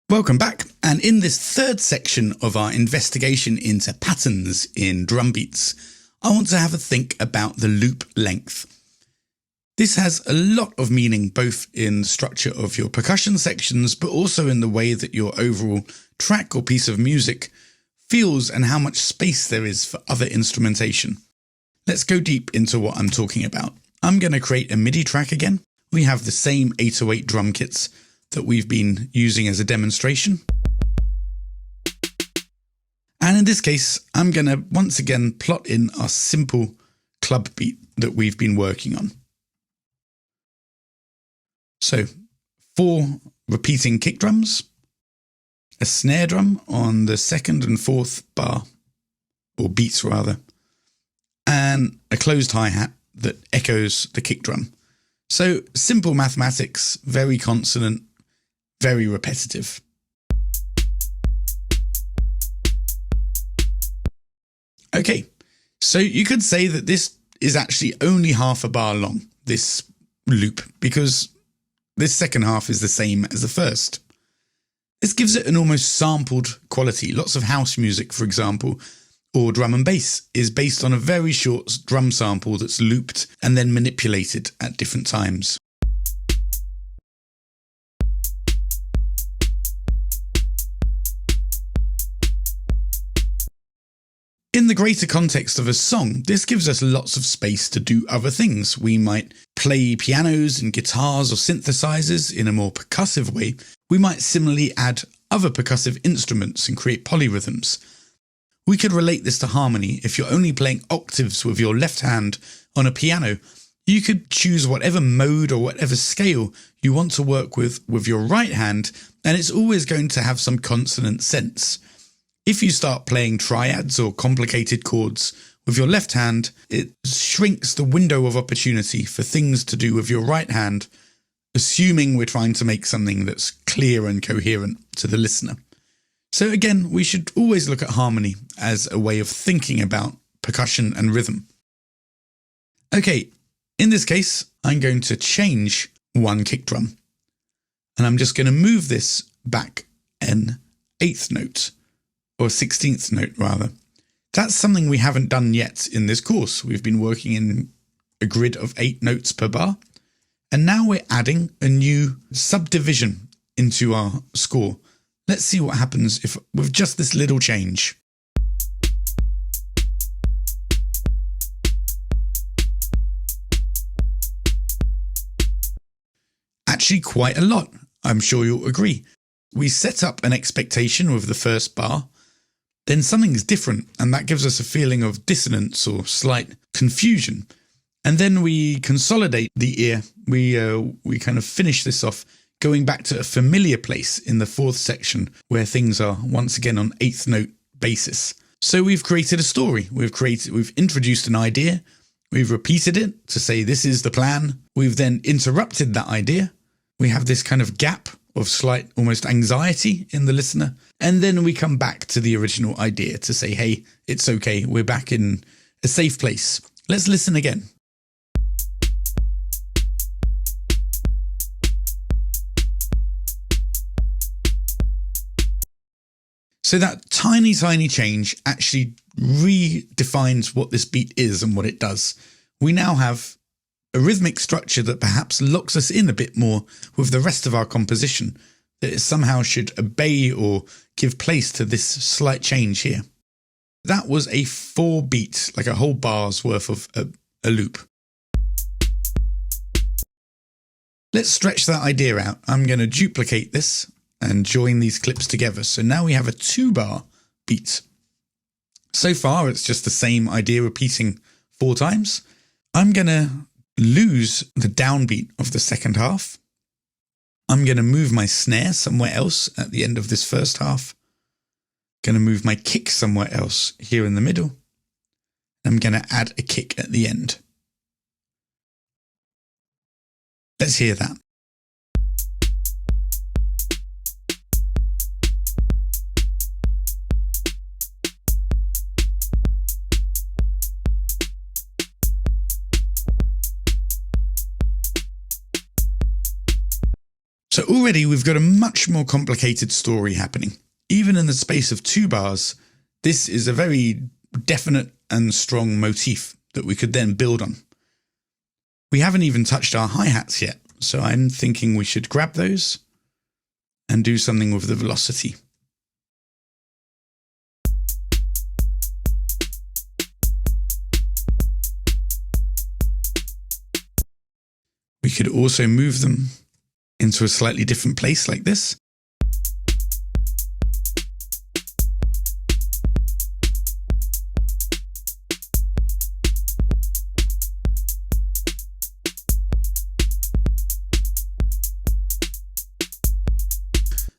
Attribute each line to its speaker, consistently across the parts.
Speaker 1: Welcome back, and in this third section of our investigation into patterns in drum beats, I want to have a think about the loop length. This has a lot of meaning both in the structure of your percussion sections, but also in the way that your overall track or piece of music feels and how much space there is for other instrumentation. Let's go deep into what I'm talking about. I'm going to create a MIDI track again. We have the same 808 drum kits that we've been using as a demonstration. And in this case, I'm going to once again plot in our simple club beat that we've been working on. So 4 repeating kick drums, a snare drum on the 2nd and 4th bar, or beats rather, and a closed hi-hat that echoes the kick drum. So simple mathematics, very consonant, very repetitive. Okay, so you could say that this is actually only half a bar long, this loop, because this second half is the same as the first. This gives it an almost sampled quality. Lots of house music, for example, or drum and bass is based on a very short drum sample that's looped and then manipulated at different times. In the greater context of a song, this gives us lots of space to do other things. We might play pianos and guitars or synthesizers in a more percussive way. We might similarly add other percussive instruments and create polyrhythms. We could relate this to harmony. If you're only playing octaves with your left hand on a piano, you could choose whatever mode or whatever scale you want to work with your right hand, and it's always going to have some consonant sense. If you start playing triads or complicated chords with your left hand, it shrinks the window of opportunity for things to do with your right hand, assuming we're trying to make something that's clear and coherent to the listener. So again, we should always look at harmony as a way of thinking about percussion and rhythm. Okay, in this case, I'm going to change one kick drum, and I'm just going to move this back an 8th note. Or 16th note rather. That's something we haven't done yet in this course. We've been working in a grid of 8 notes per bar, and now we're adding a new subdivision into our score. Let's see what happens if with just this little change. Actually quite a lot, I'm sure you'll agree. We set up an expectation with the first bar, then something's different, and that gives us a feeling of dissonance or slight confusion. And then we consolidate the ear. We kind of finish this off going back to a familiar place in the 4th section where things are once again on 8th note basis. So we've created a story. We've introduced an idea. We've repeated it to say this is the plan. We've then interrupted that idea. We have this kind of gap of slight almost anxiety in the listener. And then we come back to the original idea to say, hey, it's okay. We're back in a safe place. Let's listen again. So that tiny change actually redefines what this beat is and what it does. We now have a rhythmic structure that perhaps locks us in a bit more with the rest of our composition, that it somehow should obey or give place to this slight change here. That was a 4 beat, like a whole bar's worth of a loop. Let's stretch that idea out. I'm going to duplicate this and join these clips together. So now we have a 2-bar beat. So far, it's just the same idea repeating 4 times. I'm going to lose the downbeat of the second half. I'm going to move my snare somewhere else at the end of this first half. Going to move my kick somewhere else here in the middle. I'm going to add a kick at the end. Let's hear that. So already we've got a much more complicated story happening. Even in the space of 2 bars, this is a very definite and strong motif that we could then build on. We haven't even touched our hi-hats yet, so I'm thinking we should grab those and do something with the velocity. We could also move them into a slightly different place like this.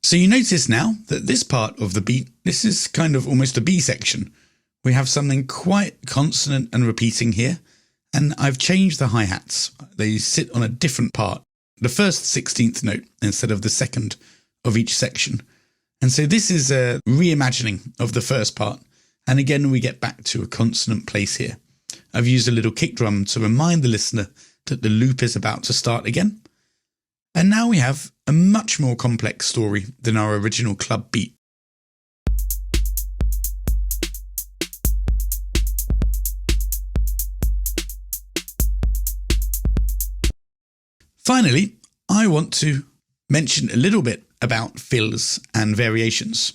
Speaker 1: So you notice now that this part of the beat, this is kind of almost a B section. We have something quite consonant and repeating here, and I've changed the hi-hats. They sit on a different part, the first 16th note instead of the second of each section. And so this is a reimagining of the first part, and again we get back to a consonant place here. I've used a little kick drum to remind the listener that the loop is about to start again. And now we have a much more complex story than our original club beat. Finally, I want to mention a little bit about fills and variations.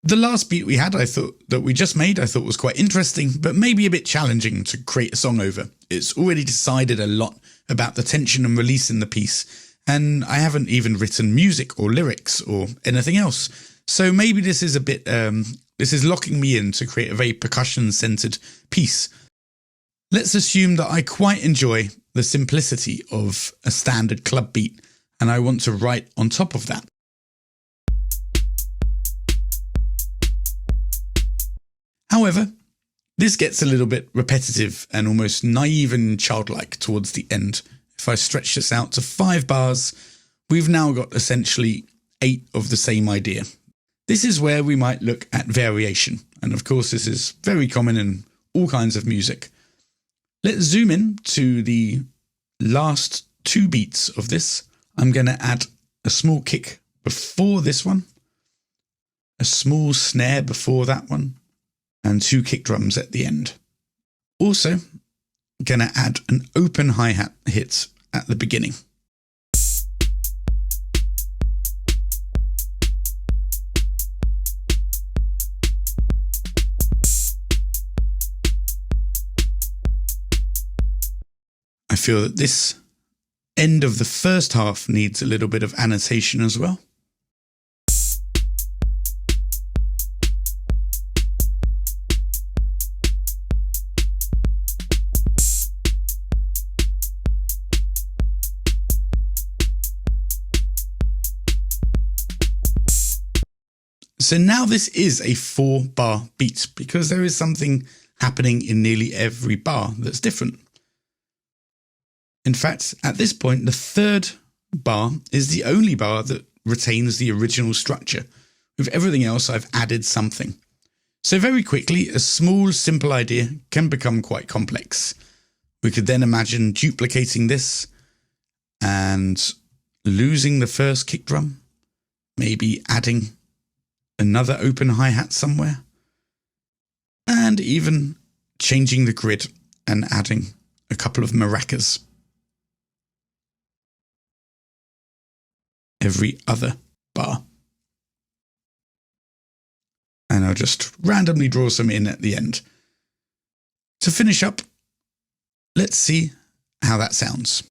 Speaker 1: The last beat we had, I thought was quite interesting, but maybe a bit challenging to create a song over. It's already decided a lot about the tension and release in the piece, and I haven't even written music or lyrics or anything else. So maybe this is a bit, this is locking me in to create a very percussion-centered piece. Let's assume that I quite enjoy the simplicity of a standard club beat, and I want to write on top of that. However, this gets a little bit repetitive and almost naive and childlike towards the end. If I stretch this out to 5 bars, we've now got essentially 8 of the same idea. This is where we might look at variation, and of course this is very common in all kinds of music. Let's zoom in to the last 2 beats of this. I'm going to add a small kick before this one, a small snare before that one, and 2 kick drums at the end. Also, going to add an open hi-hat hit at the beginning. I feel that this end of the first half needs a little bit of annotation as well. So now this is a 4-bar beat because there is something happening in nearly every bar that's different. In fact, at this point, the 3rd bar is the only bar that retains the original structure. With everything else, I've added something. So very quickly, a small, simple idea can become quite complex. We could then imagine duplicating this and losing the first kick drum, maybe adding another open hi-hat somewhere, and even changing the grid and adding a couple of maracas every other bar. And I'll just randomly draw some in at the end. To finish up, let's see how that sounds.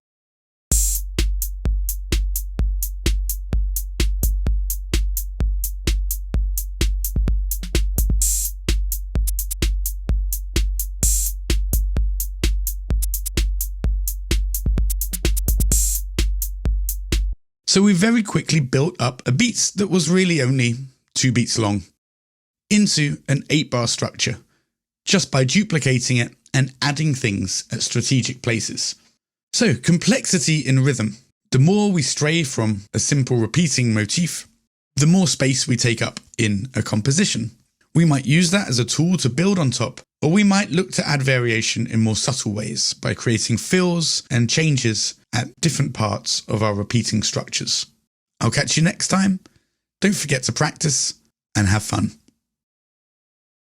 Speaker 1: So we very quickly built up a beat that was really only 2 beats long into an 8-bar structure just by duplicating it and adding things at strategic places. So complexity in rhythm. The more we stray from a simple repeating motif, the more space we take up in a composition. We might use that as a tool to build on top, or we might look to add variation in more subtle ways by creating fills and changes at different parts of our repeating structures. I'll catch you next time. Don't forget to practice and have fun.